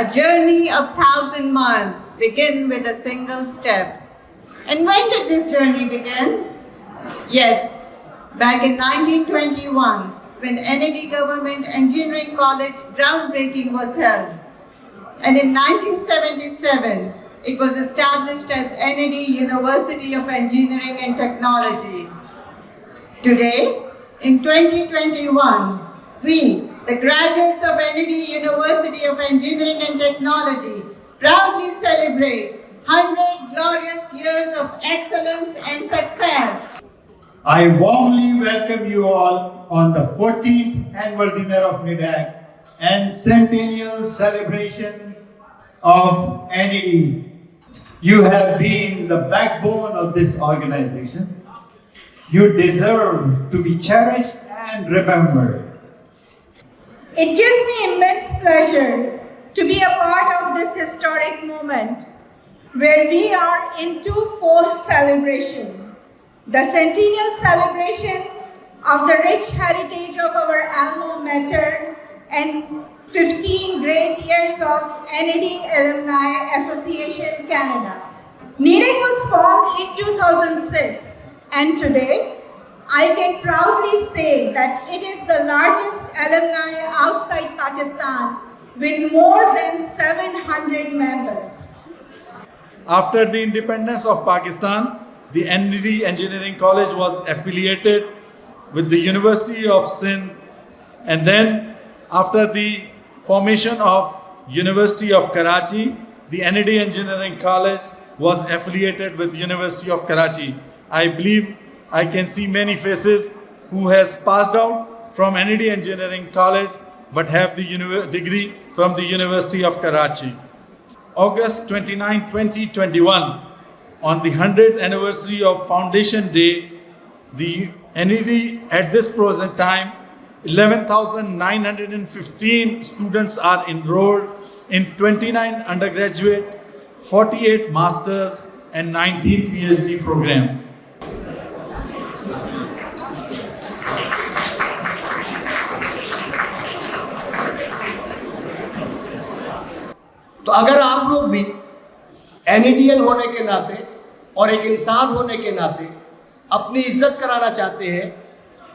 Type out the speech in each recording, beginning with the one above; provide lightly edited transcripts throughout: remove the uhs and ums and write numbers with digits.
A journey of 1,000 miles begin with a single step. And when did this journey begin? Yes, back in 1921, when NAD Government Engineering College groundbreaking was held. And in 1977, it was established as NAD University of Engineering and Technology. Today, in 2021, we, the graduates of NAD University of Engineering and Technology, proudly celebrate 100 glorious years of excellence and success. I warmly welcome you all on the 14th annual dinner of NIDAC and centennial celebration of NAD. You have been the backbone of this organization. You deserve to be cherished and remembered. It gives me immense pleasure to be a part of this historic moment where we are in twofold celebration. The centennial celebration of the rich heritage of our alma mater and 15 great years of NAD Alumni Association Canada. NIDAC was formed in 2006 and today I can proudly say that it is the largest alumni outside Pakistan with more than 700 members. After the independence of Pakistan, the NAD Engineering College was affiliated with the University of Sindh, and then after the formation of University of Karachi, the NAD Engineering College was affiliated with University of Karachi. I believe I can see many faces who has passed out from NAD Engineering College but have the degree from the University of Karachi. August 29, 2021, on the 100th anniversary of Foundation Day, the NAD at this present time, 11,915 students are enrolled in 29 undergraduate, 48 masters and 19 PhD programs. तो अगर आप लोग भी एनएडीएन होने के नाते और एक इंसान होने के नाते अपनी इज्जत कराना चाहते हैं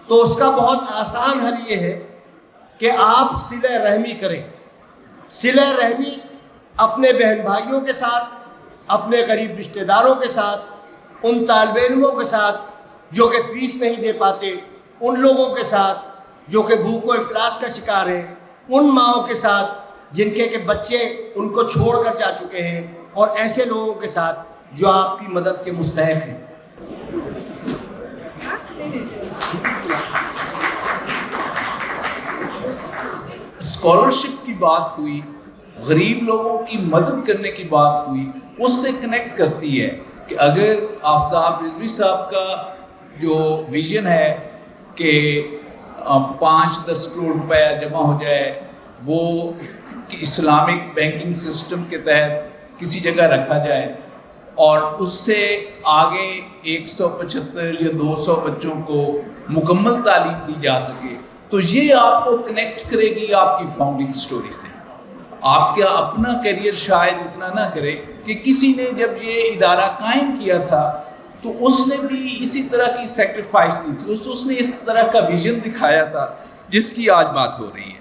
तो उसका बहुत आसान हल ये है कि आप सिले रहमी करें। सिले रहमी अपने बहन भाइयों के साथ, अपने गरीब रिश्तेदारों के साथ, उन तालिब इल्मों के साथ जो कि फ़ीस नहीं दे पाते, उन लोगों के साथ जो कि भूख व इफलास का शिकार हैं, उन माँओं के साथ जिनके के बच्चे उनको छोड़ कर जा चुके हैं और ऐसे लोगों के साथ जो आपकी मदद के मुस्तहिक हैं। स्कॉलरशिप की बात हुई, गरीब लोगों की मदद करने की बात हुई, उससे कनेक्ट करती है कि अगर आफ्ताब रिजवी साहब का जो विजन है कि 5-10 करोड़ रुपया जमा हो जाए, वो कि इस्लामिक बैंकिंग सिस्टम के तहत किसी जगह रखा जाए और उससे आगे 175 या 200 बच्चों को मुकम्मल तालीम दी जा सके, तो ये आपको कनेक्ट करेगी आपकी फाउंडिंग स्टोरी से। आपका अपना करियर शायद इतना ना करे कि किसी ने जब ये इदारा कायम किया था तो उसने भी इसी तरह की सेक्रीफाइस दी थी, उसने इस तरह का विजन दिखाया था जिसकी आज बात हो रही है।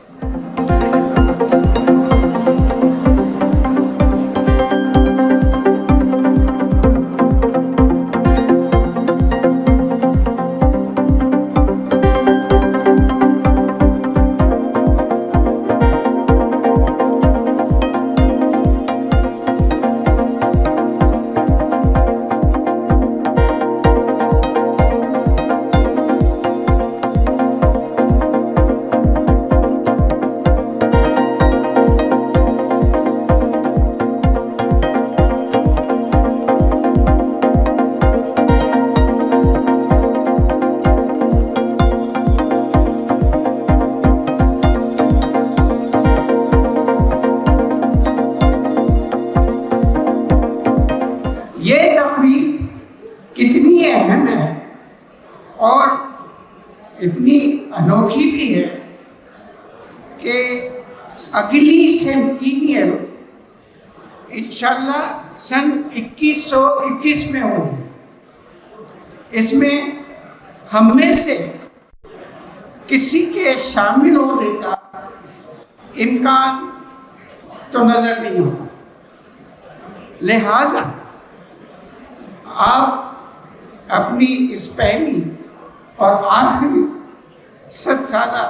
इतनी अनोखी भी है कि अगली सेंटीनियल इंशाल्लाह सन 2121 में होगी। इसमें हम में से किसी के शामिल होने का इम्कान तो नज़र नहीं होता। लिहाजा आप अपनी इस पहली और आखिरी 7 साला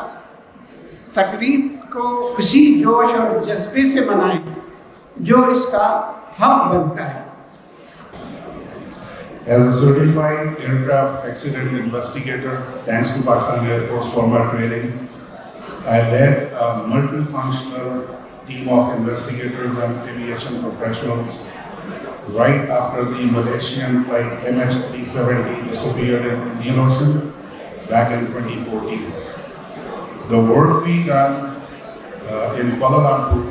तकरीब को उसी जोश और जज्बे से मनाएं जो इसका हक बनता है। As a certified aircraft accident investigator, thanks to Pakistan Air Force for my training, I led a multifunctional team of investigators and aviation professionals right after the Malaysian flight MH370 disappeared in Indian Ocean back in 2014. The work we done in Kuala Lumpur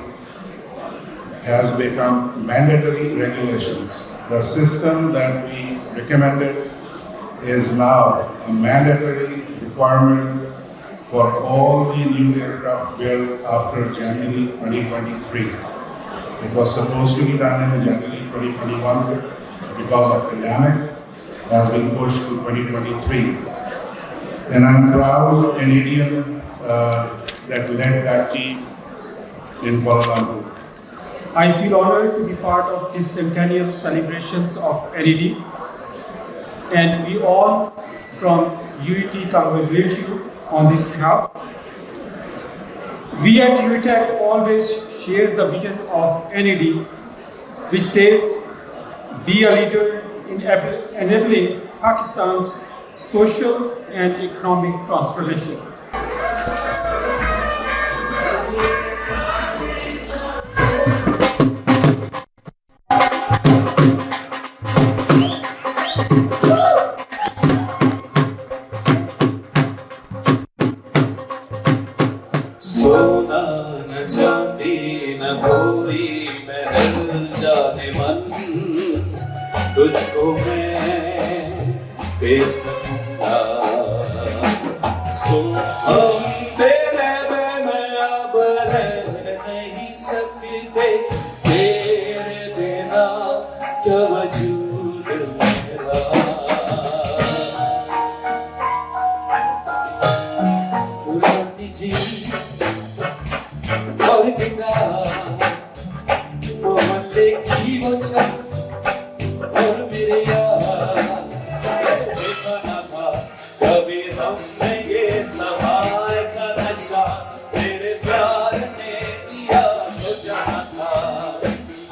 has become mandatory regulations. The system that we recommended is now a mandatory requirement for all the new aircraft built after January 2023. It was supposed to be done in January 2021 because of pandemic. It has been pushed to 2023. And I'm proud Canadian that led that team in Kuala Lumpur. I feel honored to be part of this centennial celebrations of NED, and we all from UET congratulate you on this behalf. We at UETech always share the vision of NED, which says, be a leader in enabling Pakistan's social and economic transformation. सोना न चांदी न कोई महल जाने मन, तुझको मैं दे सकूंगा। सो हम तेरे में अब रह नहीं सकते, तेरे बिना क्या वजूद मेरा। पुरानी जी और गंगा, मोहल्ले की वो छत और मेरे यार, देखा ना था कभी हमने ये सवाल सा नशा, तेरे प्यार ने दिया तो जाना था।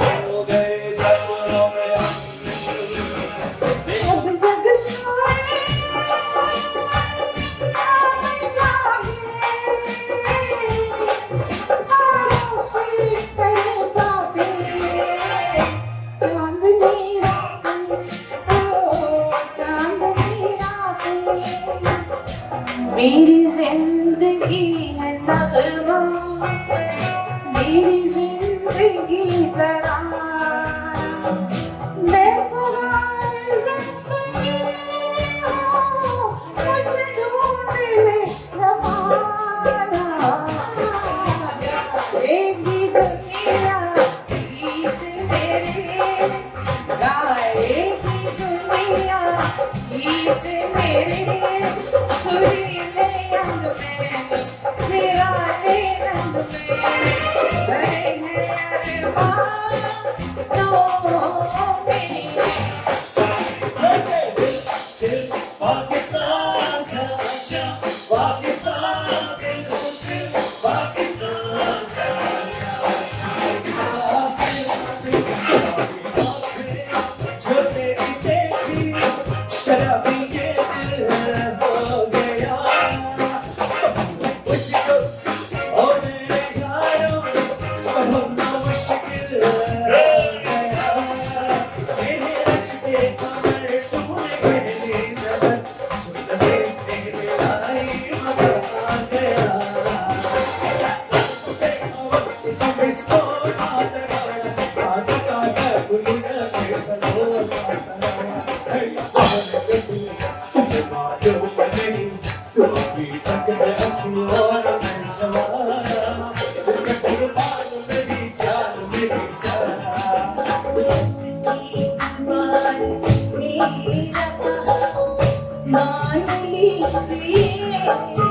हो गए सपनों में हम, अब जग सोए आप जागे, तारों से करे बातें, चांदनी रातें, ओ चांदनी रातें। मेरी जिंदगी है नगमा, मेरी जिंदगी तराना, मैं सराय जिंदगी हूँ, मुझे ढूंढने ज़माना। गाएगी दुनिया गीत मेरे, गाएगी दुनिया गीत मेरे, सुरीले अंग में, निराले रंग में, भरे हैं अरमान लिए